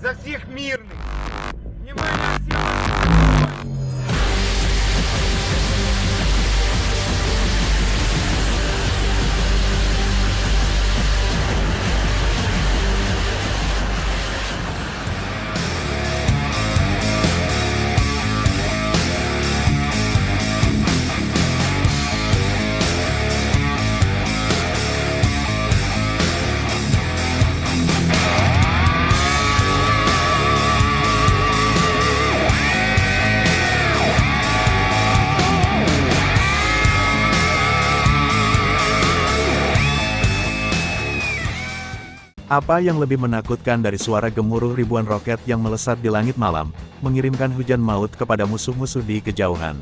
за всех мирных! Внимание всем! Apa yang lebih menakutkan dari suara gemuruh ribuan roket yang melesat di langit malam, mengirimkan hujan maut kepada musuh-musuh di kejauhan?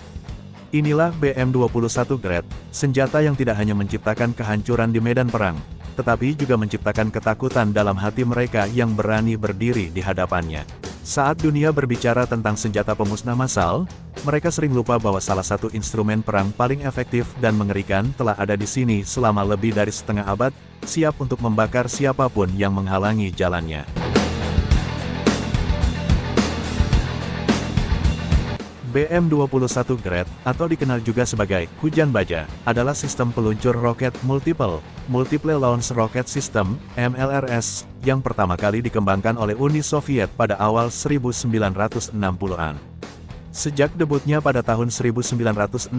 Inilah BM-21 Grad, senjata yang tidak hanya menciptakan kehancuran di medan perang, tetapi juga menciptakan ketakutan dalam hati mereka yang berani berdiri di hadapannya. Saat dunia berbicara tentang senjata pemusnah massal, mereka sering lupa bahwa salah satu instrumen perang paling efektif dan mengerikan telah ada di sini selama lebih dari setengah abad, siap untuk membakar siapapun yang menghalangi jalannya. BM-21 Grad, atau dikenal juga sebagai hujan baja, adalah sistem peluncur roket Multiple Launch Rocket System, MLRS, yang pertama kali dikembangkan oleh Uni Soviet pada awal 1960-an. Sejak debutnya pada tahun 1963,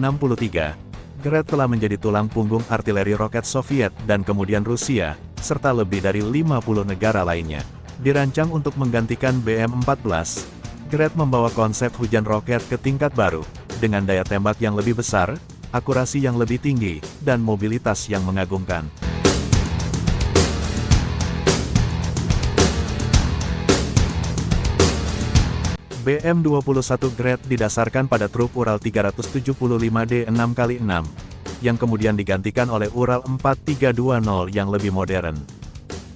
Grad telah menjadi tulang punggung artileri roket Soviet dan kemudian Rusia, serta lebih dari 50 negara lainnya. Dirancang untuk menggantikan BM-14, Grad membawa konsep hujan roket ke tingkat baru, dengan daya tembak yang lebih besar, akurasi yang lebih tinggi, dan mobilitas yang mengagumkan. BM-21 Grad didasarkan pada truk Ural 375D 6x6, yang kemudian digantikan oleh Ural 4320 yang lebih modern.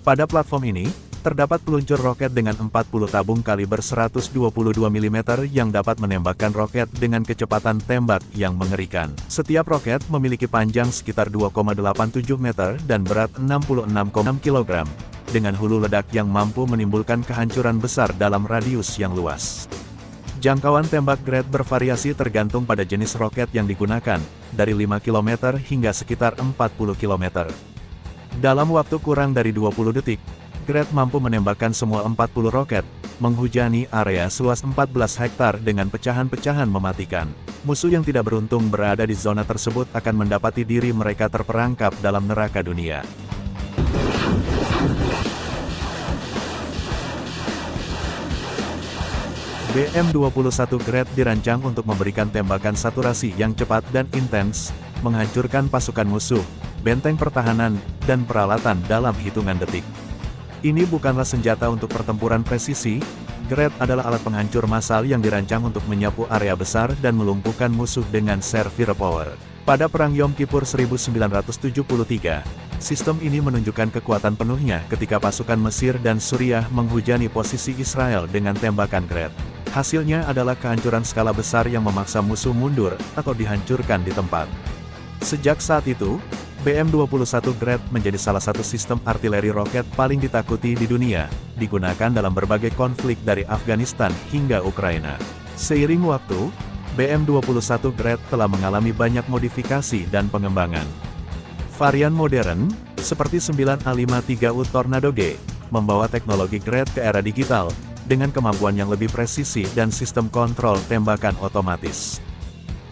Pada platform ini, terdapat peluncur roket dengan 40 tabung kaliber 122 mm yang dapat menembakkan roket dengan kecepatan tembak yang mengerikan. Setiap roket memiliki panjang sekitar 2,87 meter dan berat 66,6 kg, dengan hulu ledak yang mampu menimbulkan kehancuran besar dalam radius yang luas. Jangkauan tembak Grad bervariasi tergantung pada jenis roket yang digunakan, dari 5 km hingga sekitar 40 km. Dalam waktu kurang dari 20 detik, Grad mampu menembakkan semua 40 roket, menghujani area seluas 14 hektar dengan pecahan-pecahan mematikan. Musuh yang tidak beruntung berada di zona tersebut akan mendapati diri mereka terperangkap dalam neraka dunia. BM-21 Grad dirancang untuk memberikan tembakan saturasi yang cepat dan intens, menghancurkan pasukan musuh, benteng pertahanan, dan peralatan dalam hitungan detik. Ini bukanlah senjata untuk pertempuran presisi, Grad adalah alat penghancur massal yang dirancang untuk menyapu area besar dan melumpuhkan musuh dengan sheer firepower. Pada Perang Yom Kippur 1973, sistem ini menunjukkan kekuatan penuhnya ketika pasukan Mesir dan Suriah menghujani posisi Israel dengan tembakan Grad. Hasilnya adalah kehancuran skala besar yang memaksa musuh mundur atau dihancurkan di tempat. Sejak saat itu, BM-21 Grad menjadi salah satu sistem artileri roket paling ditakuti di dunia, digunakan dalam berbagai konflik dari Afghanistan hingga Ukraina. Seiring waktu, BM-21 Grad telah mengalami banyak modifikasi dan pengembangan. Varian modern, seperti 9A53U Tornado G, membawa teknologi Grad ke era digital, dengan kemampuan yang lebih presisi dan sistem kontrol tembakan otomatis.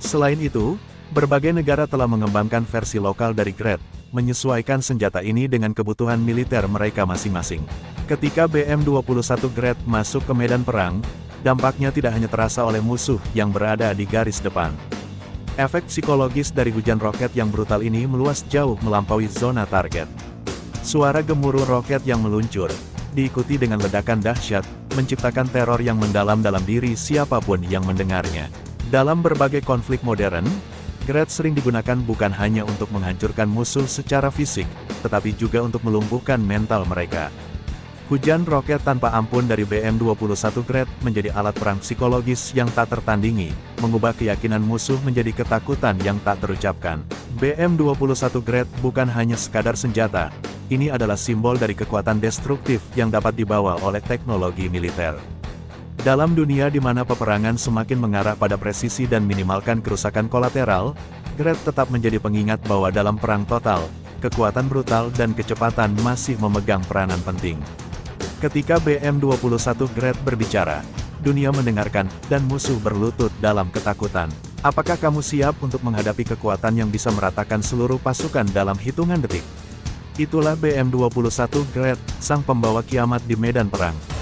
Selain itu, berbagai negara telah mengembangkan versi lokal dari Grad, menyesuaikan senjata ini dengan kebutuhan militer mereka masing-masing. Ketika BM-21 Grad masuk ke medan perang, dampaknya tidak hanya terasa oleh musuh yang berada di garis depan. Efek psikologis dari hujan roket yang brutal ini meluas jauh melampaui zona target. Suara gemuruh roket yang meluncur, diikuti dengan ledakan dahsyat, menciptakan teror yang mendalam dalam diri siapapun yang mendengarnya. Dalam berbagai konflik modern, Grad sering digunakan bukan hanya untuk menghancurkan musuh secara fisik, tetapi juga untuk melumpuhkan mental mereka. Hujan roket tanpa ampun dari BM-21 Grad menjadi alat perang psikologis yang tak tertandingi, mengubah keyakinan musuh menjadi ketakutan yang tak terucapkan. BM-21 Grad bukan hanya sekadar senjata, ini adalah simbol dari kekuatan destruktif yang dapat dibawa oleh teknologi militer. Dalam dunia di mana peperangan semakin mengarah pada presisi dan minimalkan kerusakan kolateral, Grad tetap menjadi pengingat bahwa dalam perang total, kekuatan brutal dan kecepatan masih memegang peranan penting. Ketika BM-21 Grad berbicara, dunia mendengarkan, dan musuh berlutut dalam ketakutan. Apakah kamu siap untuk menghadapi kekuatan yang bisa meratakan seluruh pasukan dalam hitungan detik? Itulah BM-21 Grad, sang pembawa kiamat di medan perang.